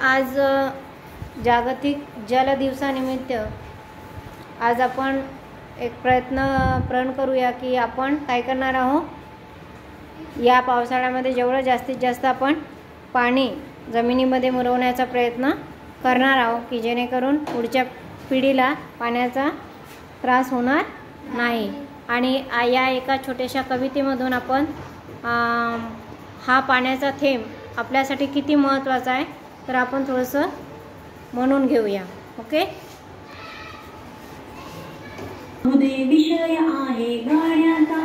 आज जागतिक जल दिवसानिमित्त आज आपण एक प्रण करूया की आपण काय करणार आहोत। या पावसाळ्यामध्ये जेवढं जास्तीत जास्त आपण पाणी जमिनीमध्ये मुरवण्याचा प्रयत्न करणार आहोत की जेणेकरून पुढच्या पिढीला पाण्याचा त्रास होणार नाही। आणि या एका छोट्याशा कवितेमधून आपण हा पाण्याचा थेंब आपल्यासाठी किती महत्त्वाचा आहे तर आपण थोडंसं म्हणून घेऊया। ओके। विषय आहे गाण्याचा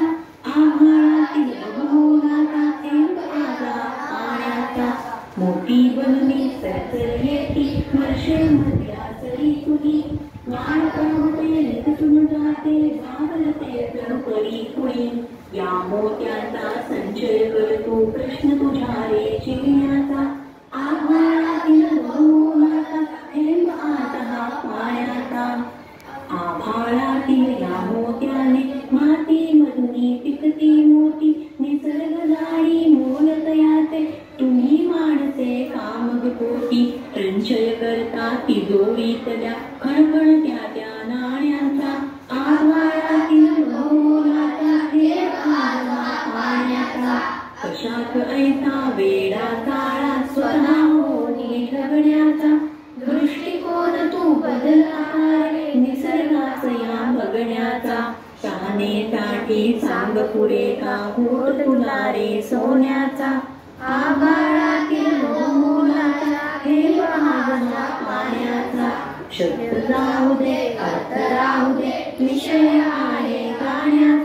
आभाळातील बहुमोलाचा थेंब आला पाण्याचा मोठी बनली सरसर येती वर्षे मधल्या सरी तुही ज्ञान पावते नितून जाते भागलते गणपरी कुणी या मोत्यांचा संचय करतो प्रश्न तुझ्या रे चिमण्याचा आभाळातील बहुमोलाचा थेंब आला पाण्याचा आभाळातील या मोत्याने मातीमधली पिकती मोठी निसर्ग झाडी मोलतयाचे तुम्ही माणसे कामगपोटी संचय करता तिजोरीतल्या खणखणत्या त्या नाण्यांचा आभाळातील बहुमोलाचा थेंब आला पाण्याचा कशात ऐसा वेडा काळा स्वतः होणी जगण्याचा दृष्टिकोन तू बदलला रे निसर्गाचा या बघण्याचा शाने साठी सांग पुढे का होत तुला रे सोन्याचा आभाळातील बहुमोलाचा थेंब आला पाण्याचा शब्द राहू दे अर्थ राहू दे विषय आहे गाण्याचा